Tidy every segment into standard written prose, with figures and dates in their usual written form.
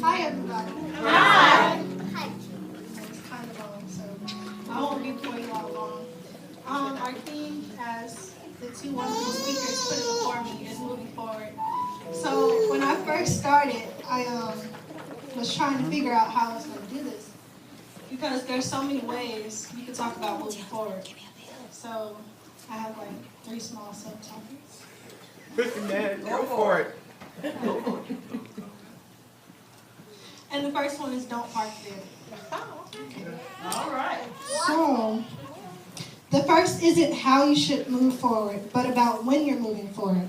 Hi, everybody. Hi. It's kind of long, so I won't be before you all long. Our theme, as the two wonderful speakers put it before me, is moving forward. So when I first started, I was trying to figure out how I was going to do this because there's so many ways you could talk about moving forward. So I have like 3 small subtopics. Listen, man, go for it. And the first one is don't park there. All right. So, the first isn't how you should move forward, but about when you're moving forward.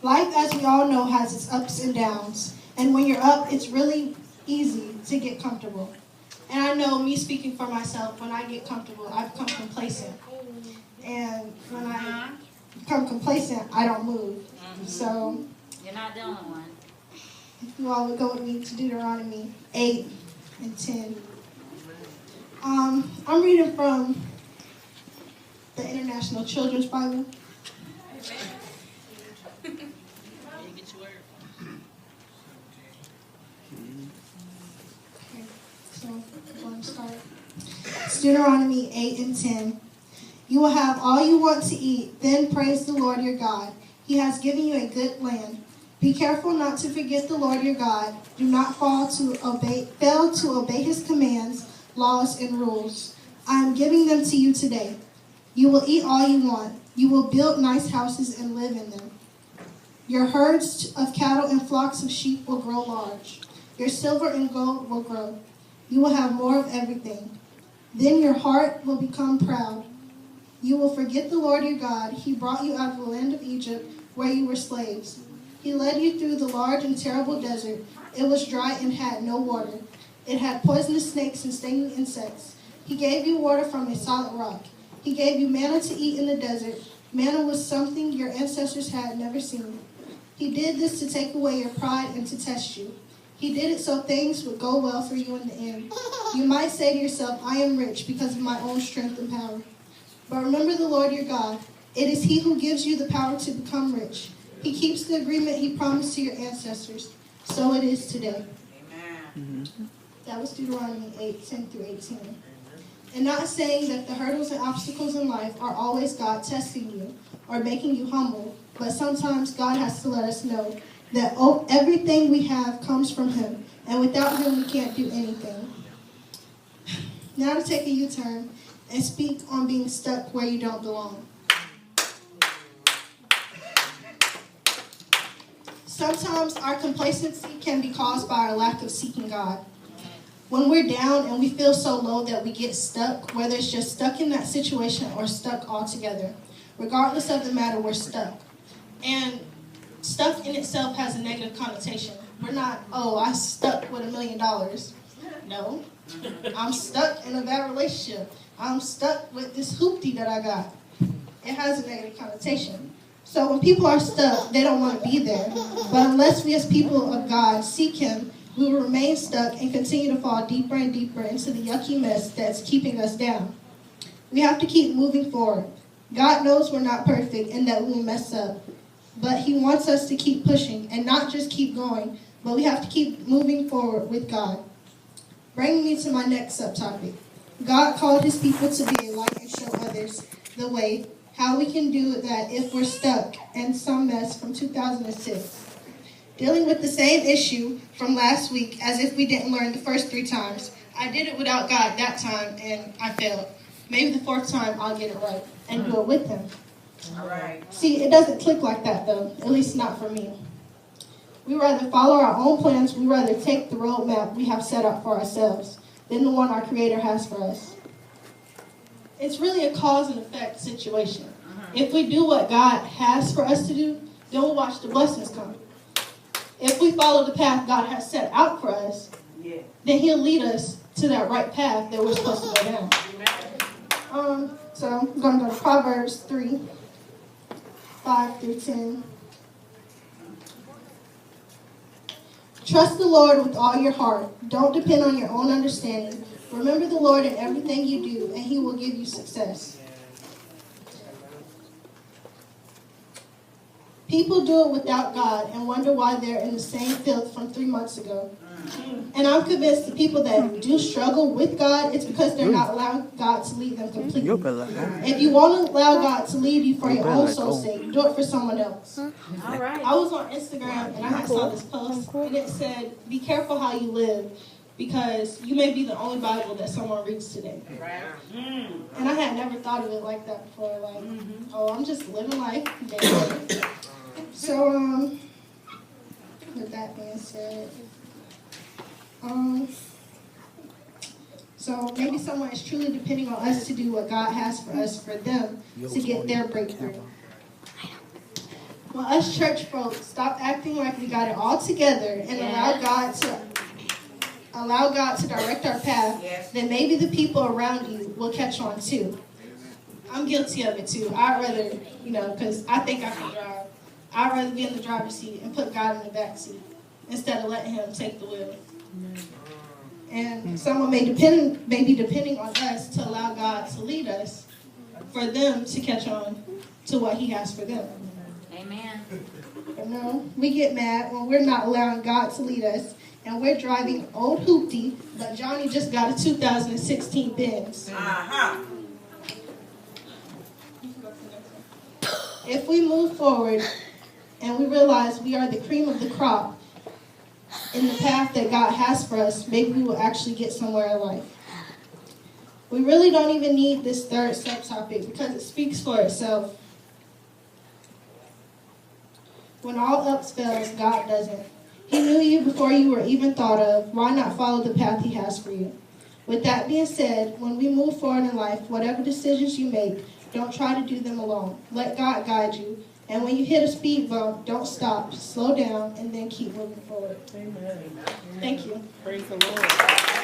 Life, as we all know, has its ups and downs. And when you're up, it's really easy to get comfortable. And I know, me speaking for myself, when I get comfortable, I become complacent. And when I become complacent, I don't move. So, You're not the only one. if you all would go with me to Deuteronomy 8 and 10. I'm reading from the International Children's Bible. Okay, so I'm going to start. It's Deuteronomy 8 and 10. You will have all you want to eat, then praise the Lord your God. He has given you a good land. Be careful not to forget the Lord your God. Do not fail to obey his commands, laws, and rules. I am giving them to you today. You will eat all you want. You will build nice houses and live in them. Your herds of cattle and flocks of sheep will grow large. Your silver and gold will grow. You will have more of everything. Then your heart will become proud. You will forget the Lord your God. He brought you out of the land of Egypt, where you were slaves. He led you through the large and terrible desert. It was dry and had no water. It had poisonous snakes and stinging insects. He gave you water from a solid rock. He gave you manna to eat in the desert. Manna was something your ancestors had never seen. He did this to take away your pride and to test you. He did it so things would go well for you in the end. You might say to yourself, I am rich because of my own strength and power. But remember the Lord your God. It is he who gives you the power to become rich. He keeps the agreement he promised to your ancestors. So it is today. Amen. That was Deuteronomy 8, 10 through 18. And not saying that the hurdles and obstacles in life are always God testing you or making you humble, but sometimes God has to let us know that everything we have comes from him, and without him we can't do anything. Now to take a U-turn and speak on being stuck where you don't belong. Sometimes our complacency can be caused by our lack of seeking God. When we're down and we feel so low that we get stuck, whether it's just stuck in that situation or stuck altogether, regardless of the matter, we're stuck. And stuck in itself has a negative connotation. We're not, I'm stuck with $1 million. No, I'm stuck in a bad relationship. I'm stuck with this hoopty that I got. It has a negative connotation. So when people are stuck, they don't want to be there. But unless we as people of God seek him, we will remain stuck and continue to fall deeper and deeper into the yucky mess that's keeping us down. We have to keep moving forward. God knows we're not perfect and that we will mess up. But he wants us to keep pushing and not just keep going, but we have to keep moving forward with God. Bringing me to my next subtopic. God called his people to be a light and show others the way, how we can do that if we're stuck in some mess from 2006. Dealing with the same issue from last week as if we didn't learn the first 3 times. I did it without God that time and I failed. Maybe the 4th time I'll get it right and do it with him. All right. See, it doesn't click like that though, at least not for me. We rather follow our own plans, we rather take the roadmap we have set up for ourselves than the one our Creator has for us. It's really a cause and effect situation. If we do what God has for us to do, then we'll watch the blessings come. If we follow the path God has set out for us, then he'll lead us to that right path that we're supposed to go down. So I'm going to go to Proverbs 3, 5 through 10. Trust the Lord with all your heart. Don't depend on your own understanding. Remember the Lord in everything you do, and he will give you success. People do it without God and wonder why they're in the same filth from 3 months ago. And I'm convinced the people that do struggle with God, it's because they're not allowing God to lead them completely. If you want to allow God to lead you for your own soul's sake, do it for someone else. All right. I was on Instagram and I saw this post and it said, be careful how you live because you may be the only Bible that someone reads today. Right. And I had never thought of it like that before. Like, oh, I'm just living life day to day. So, with that being said, so maybe someone is truly depending on us to do what God has for us for them to get their breakthrough. When us church folks stop acting like we got it all together and allow God to direct our path, then maybe the people around you will catch on too. I'm guilty of it too. I'd rather, because I think I can drive. I'd rather be in the driver's seat and put God in the back seat instead of letting him take the wheel. And someone may be depending on us to allow God to lead us for them to catch on to what he has for them. Amen. We get mad when we're not allowing God to lead us and we're driving old hoopty, but Johnny just got a 2016 Benz. If we move forward and we realize we are the cream of the crop in the path that God has for us, maybe we will actually get somewhere in life. We really don't even need this third subtopic because it speaks for itself. When all else fails, God doesn't. He knew you before you were even thought of. Why not follow the path he has for you? With that being said, when we move forward in life, whatever decisions you make, don't try to do them alone. Let God guide you. And when you hit a speed bump, don't stop. Slow down and then keep moving forward. Amen. Thank you. Praise the Lord.